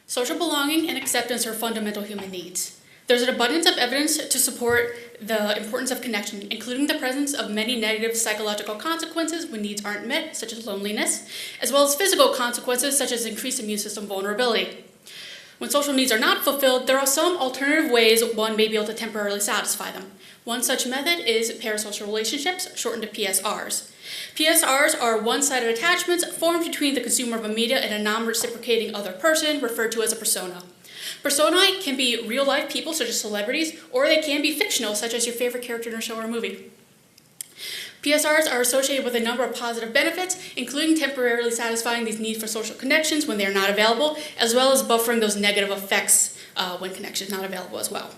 Social belonging and acceptance are fundamental human needs. There's an abundance of evidence to support the importance of connection, including the presence of many negative psychological consequences when needs aren't met, such as loneliness, as well as physical consequences such as increased immune system vulnerability. When social needs are not fulfilled, there are some alternative ways one may be able to temporarily satisfy them. One such method is parasocial relationships, shortened to PSRs. PSRs are one-sided attachments formed between the consumer of a media and a non-reciprocating other person, referred to as a persona. Personae can be real-life people, such as celebrities, or they can be fictional, such as your favorite character in a show or a movie. PSRs are associated with a number of positive benefits, including temporarily satisfying these needs for social connections when they are not available, as well as buffering those negative effects when connection is not available as well.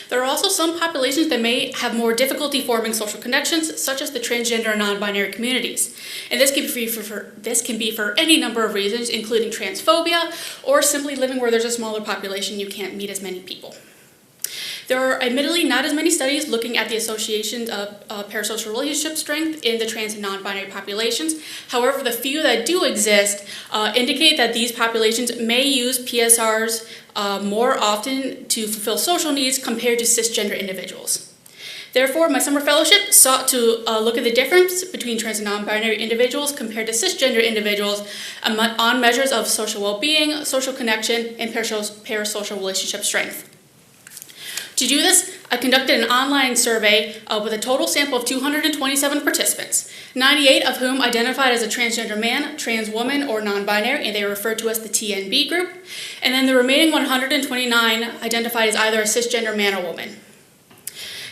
There are also some populations that may have more difficulty forming social connections, such as the transgender and non-binary communities. And this can be for any number of reasons, including transphobia, or simply living where there's a smaller population, you can't meet as many people. There are admittedly not as many studies looking at the associations of parasocial relationship strength in the trans and non-binary populations. However, the few that do exist indicate that these populations may use PSRs more often to fulfill social needs compared to cisgender individuals. Therefore, my summer fellowship sought to look at the difference between trans and non-binary individuals compared to cisgender individuals on measures of social well-being, social connection, and parasocial relationship strength. To do this, I conducted an online survey with a total sample of 227 participants, 98 of whom identified as a transgender man, trans woman, or non-binary, and they are referred to as the TNB group, and then the remaining 129 identified as either a cisgender man or woman.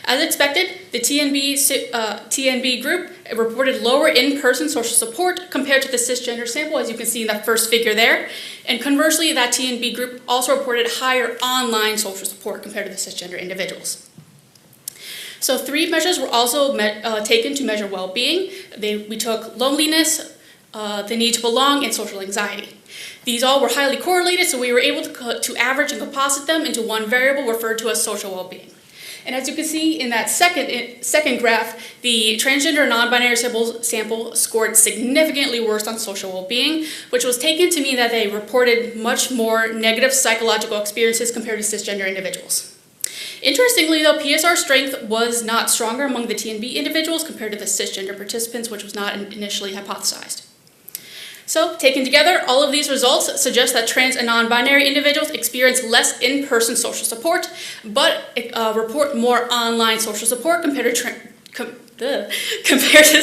As expected, the TNB group reported lower in-person social support compared to the cisgender sample, as you can see in that first figure there. And conversely, that TNB group also reported higher online social support compared to the cisgender individuals. So 3 measures were also taken to measure well-being. We took loneliness, the need to belong, and social anxiety. These all were highly correlated, so we were able to average and composite them into one variable referred to as social well-being. And as you can see in that second graph, the transgender non-binary sample scored significantly worse on social well-being, which was taken to mean that they reported much more negative psychological experiences compared to cisgender individuals. Interestingly, though, PSR strength was not stronger among the TNB individuals compared to the cisgender participants, which was not initially hypothesized. So, taken together, all of these results suggest that trans and non-binary individuals experience less in-person social support, but report more online social support compared to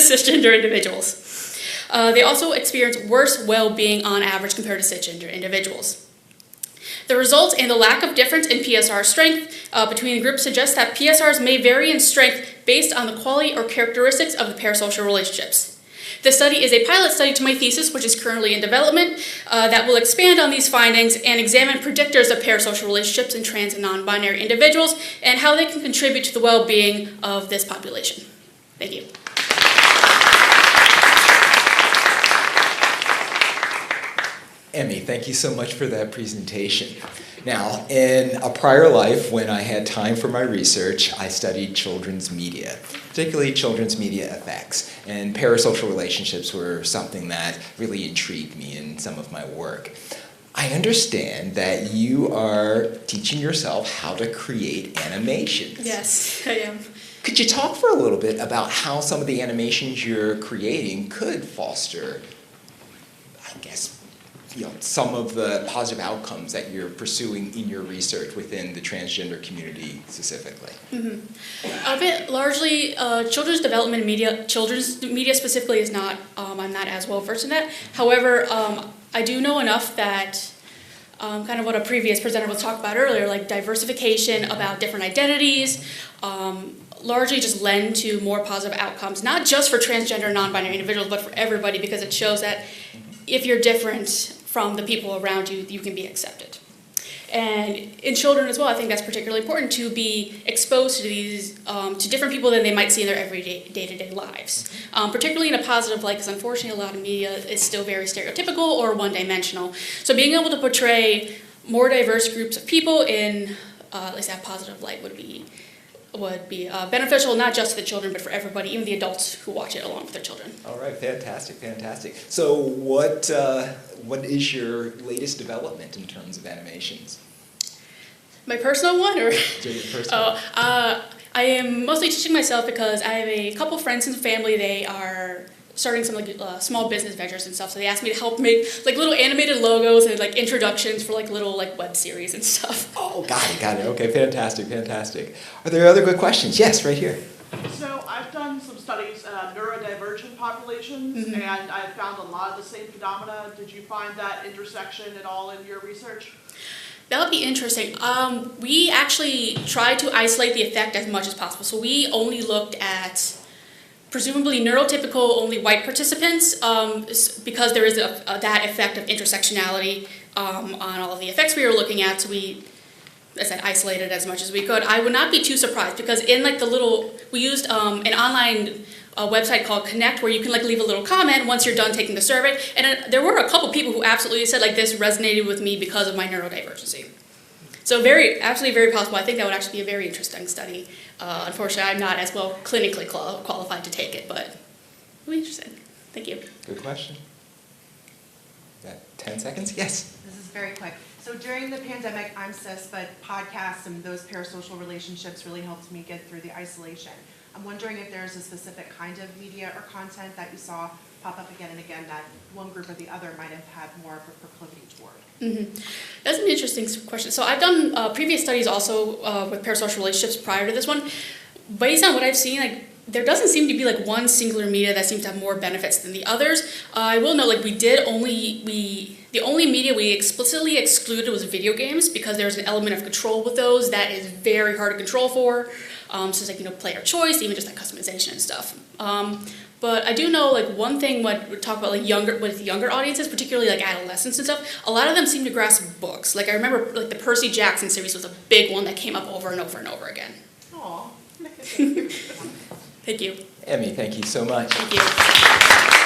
cisgender individuals. They also experience worse well-being on average compared to cisgender individuals. The results and the lack of difference in PSR strength between the groups suggest that PSRs may vary in strength based on the quality or characteristics of the parasocial relationships. This study is a pilot study to my thesis, which is currently in development, that will expand on these findings and examine predictors of parasocial relationships in trans and non-binary individuals and how they can contribute to the well-being of this population. Thank you. Emmy, thank you so much for that presentation. Now, in a prior life, when I had time for my research, I studied children's media, particularly children's media effects, and parasocial relationships were something that really intrigued me in some of my work. I understand that you are teaching yourself how to create animations. Yes, I am. Could you talk for a little bit about how some of the animations you're creating could foster, I guess, some of the positive outcomes that you're pursuing in your research within the transgender community specifically? A bit largely, children's development media, children's media specifically is not, I'm not as well versed in that. However, I do know enough that kind of what a previous presenter was talking about earlier, like diversification about different identities, largely just lend to more positive outcomes, not just for transgender non-binary individuals, but for everybody, because it shows that if you're different from the people around you, you can be accepted. And in children as well, I think that's particularly important to be exposed to these, to different people than they might see in their everyday, day-to-day lives. Particularly in a positive light, because unfortunately a lot of media is still very stereotypical or one-dimensional. So being able to portray more diverse groups of people in, at least that positive light would be would be beneficial not just to the children, but for everybody, even the adults who watch it along with their children. All right, fantastic, fantastic. So what is your latest development in terms of animations? My personal one, or? Your personal. I am mostly teaching myself because I have a couple friends and family. They are starting some small business ventures and stuff. So they asked me to help make like little animated logos and like introductions for like little like web series and stuff. Oh, got it. Okay, fantastic, fantastic. Are there other good questions? Yes, right here. So I've done some studies on neurodivergent populations, and I've found a lot of the same phenomena. Did you find that intersection at all in your research? That would be interesting. We actually tried to isolate the effect as much as possible. So we only looked at presumably neurotypical only white participants because there is that effect of intersectionality on all of the effects we were looking at. So we, as I said, isolated as much as we could. I would not be too surprised because in like we used an online website called Connect where you can like leave a little comment once you're done taking the survey. And there were a couple people who absolutely said like this resonated with me because of my neurodivergency. So absolutely very possible. I think that would actually be a very interesting study. Unfortunately, I'm not as well clinically qualified to take it, but it'll be interesting. Thank you. Good question. Got 10 seconds? Yes. This is very quick. So during the pandemic, I'm cis, but podcasts and those parasocial relationships really helped me get through the isolation. I'm wondering if there's a specific kind of media or content that you saw pop up again and again that one group or the other might have had more of a proclivity toward. That's an interesting question. So I've done previous studies also with parasocial relationships prior to this one. Based on what I've seen, like there doesn't seem to be like one singular media that seems to have more benefits than the others. I will note like the only media we explicitly excluded was video games because there's an element of control with those that is very hard to control for. So it's like, player choice, even just like customization and stuff. But I do know like one thing when we talk about like younger audiences, particularly like adolescents and stuff, a lot of them seem to grasp books. Like I remember like the Percy Jackson series was a big one that came up over and over and over again. Aw. Thank you. Emmy, thank you so much. Thank you.